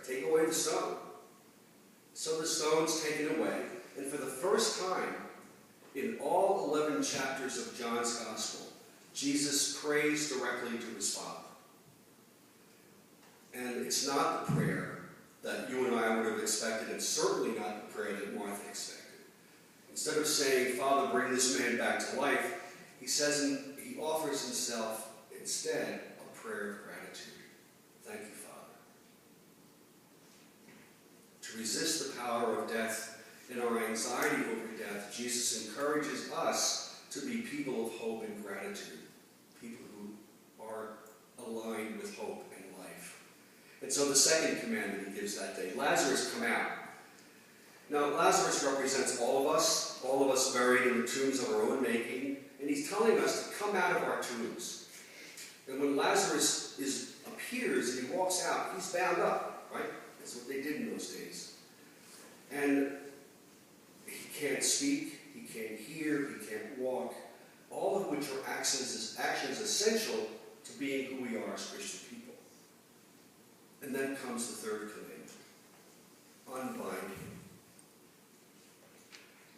take away the stone. So the stone's taken away, and for the first time in all 11 chapters of John's Gospel, Jesus prays directly to his Father. And it's not the prayer that you and I would have expected, and certainly not the prayer that Martha expected. Instead of saying, Father, bring this man back to life, he says, and he offers himself instead a prayer of gratitude. Thank you, Father. To resist the power of death and our anxiety over death, Jesus encourages us to be people of hope and gratitude, people who are aligned with hope and life. And so the second commandment he gives that day, Lazarus, come out. Now, Lazarus represents all of us buried in the tombs of our own making, and he's telling us to come out of our tombs. And when Lazarus appears and he walks out, he's bound up, right? That's what they did in those days. And he can't speak, he can't hear, he can't walk, all of which are actions essential to being who we are as Christian people. And then comes the third commandment, unbind him.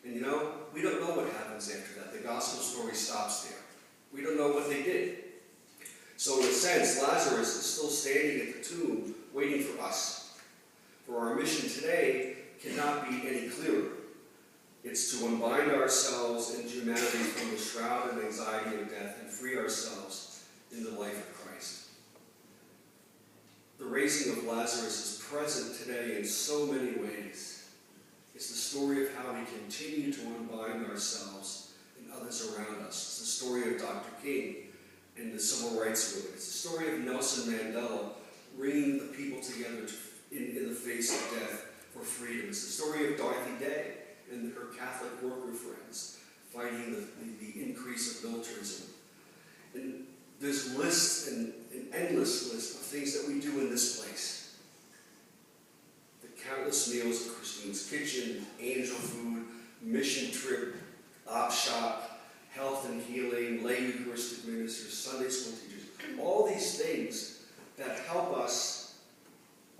And you know, we don't know what happens after that. The gospel story stops there. We don't know what they did. So in a sense, Lazarus is still standing at the tomb waiting for us. For our mission today cannot be any clearer. It's to unbind ourselves and humanity from the shroud and anxiety of death and free ourselves in the life of Christ. The raising of Lazarus is present today in so many ways. It's the story of how we continue to unbind ourselves and others around us. It's the story of Dr. King and the civil rights movement. It's the story of Nelson Mandela bringing the people together in the face of death for freedom. It's the story of Dorothy Day and her Catholic worker friends fighting the increase of militarism. And there's lists and an endless list of things that we do in this place. The countless meals at Christine's Kitchen, angel food, mission trip, op shop, health and healing, lay Eucharistic ministers, Sunday school teachers, all these things that help us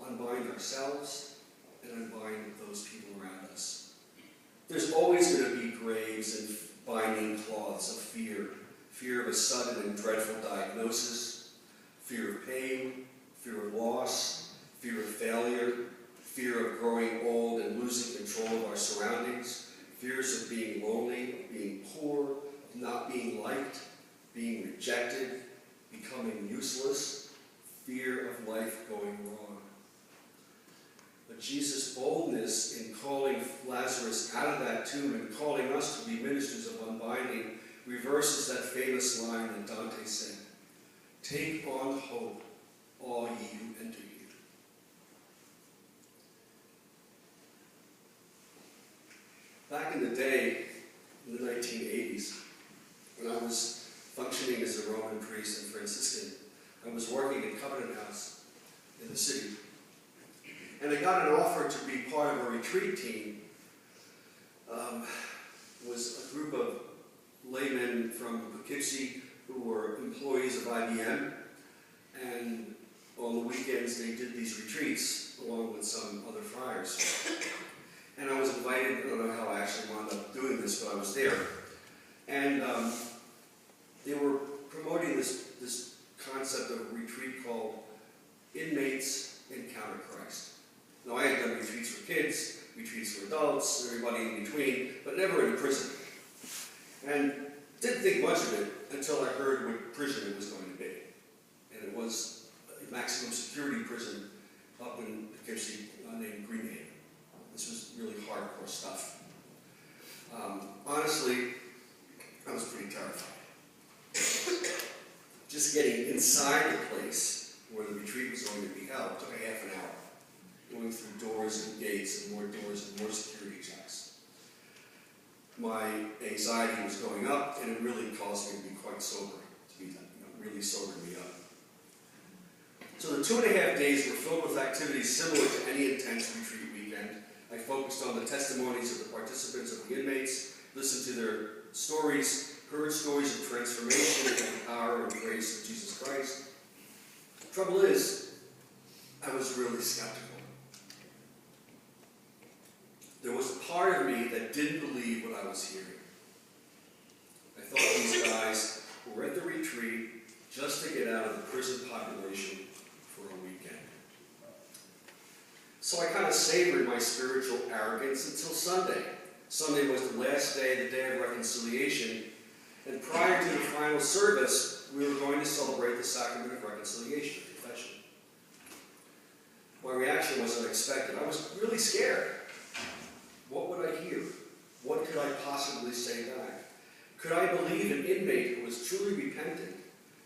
unbind ourselves and unbind those people around us. There's always going to be graves and binding cloths of fear. Fear of a sudden and dreadful diagnosis, fear of pain, fear of loss, fear of failure, fear of growing old and losing control of our surroundings, fears of being lonely, of being poor, of not being liked, being rejected, becoming useless, fear of life going wrong. But Jesus' boldness in calling Lazarus out of that tomb and calling us to be ministers of unbinding reverses that famous line that Dante said, "Take on hope, all ye who enter here." Back in the day, in the 1980s, when I was functioning as a Roman priest and Franciscan, I was working at Covenant House in the city. And I got an offer to be part of a retreat team. It was a group of laymen from Poughkeepsie who were employees of IBM. And on the weekends they did these retreats along with some other friars. And I was invited, I don't know how I actually wound up doing this, but I was there. And they were promoting this concept of a retreat called Inmates Encounter Christ. Now, I had done retreats for kids, retreats for adults, everybody in between, but never in a prison. And didn't think much of it until I heard what prison it was going to be. And it was a maximum security prison up in Poughkeepsie named Greenhaven. This was really hardcore stuff. Honestly, I was pretty terrified. Just getting inside the place where the retreat was going to be held took a half an hour. Going through doors and gates and more security checks. My anxiety was going up, and it really caused me to be quite sober. Really sobered me up. So the 2.5 days were filled with activities similar to any intense retreat weekend. I focused on the testimonies of the participants of the inmates, listened to their stories, heard stories of transformation and the power and grace of Jesus Christ. The trouble is, I was really skeptical. there was a part of me that didn't believe what I was hearing. I thought these guys were at the retreat just to get out of the prison population for a weekend. So I kind of savored my spiritual arrogance until Sunday. Sunday was the last day, the day of reconciliation, and prior to the final service, we were going to celebrate the sacrament of reconciliation, confession. My reaction was unexpected. I was really scared. What would I hear? What could I possibly say back? Could I believe an inmate who was truly repentant,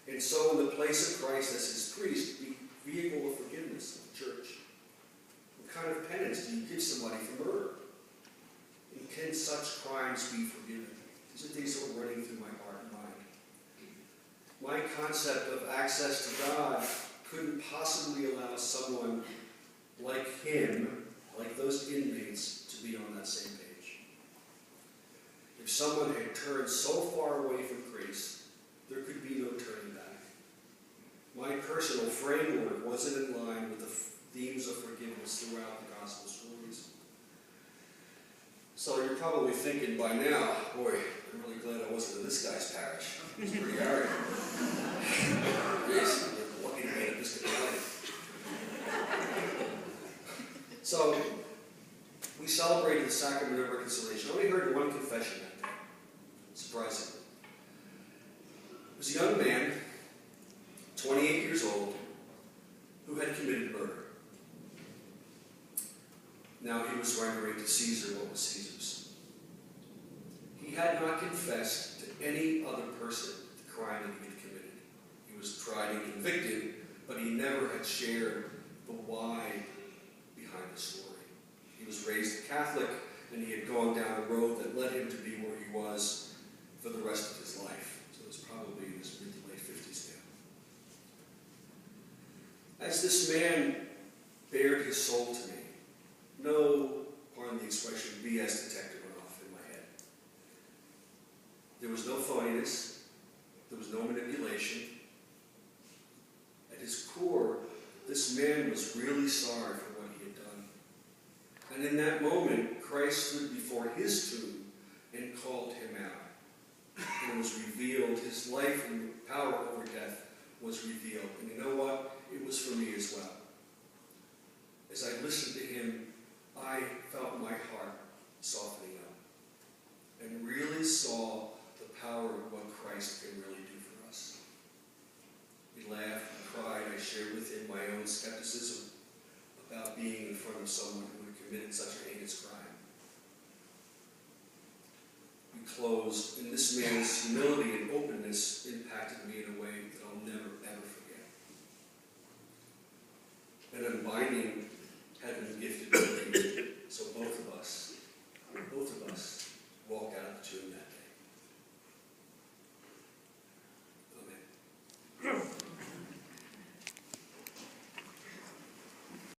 and so in the place of Christ as his priest, be vehicle of forgiveness of the church? What kind of penance do you give somebody for murder? And can such crimes be forgiven? These are things that were running through my heart and mind. My concept of access to God couldn't possibly allow someone like him, like those inmates, to be on that same page. If someone had turned so far away from grace, there could be no turning back. My personal framework wasn't in line with the themes of forgiveness throughout the gospel stories. So you're probably thinking by now, boy, I'm really glad I wasn't in this guy's parish. It's pretty arrogant. Yes, you're lucky to be an Episcopal. So, we celebrated the sacrament of reconciliation. I only heard one confession that day, surprisingly. It was a young man, 28 years old, who had committed murder. Now he was rendering to Caesar what was Caesar's. He had not confessed to any other person the crime that he had committed. He was tried and convicted, but he never had shared the why behind the story. He was raised Catholic, and he had gone down a road that led him to be where he was for the rest of his life. So it was probably in his mid to late 50s now. As this man bared his soul to me, no, pardon the expression, BS detector went off in my head. There was no phoniness. There was no manipulation. At his core, this man was really sorry for what he had done. And in that moment, Christ stood before his tomb and called him out. And it was revealed, his life and power over death was revealed. And you know what? It was for me as well. As I listened to him, I felt my heart softening up and really saw the power of what Christ can really do for us. We laughed and cried. I shared with him my own skepticism about being in front of someone who had committed such a heinous crime. We closed, and this man's humility and openness impacted me in a way that I'll never, ever forget. And unbinding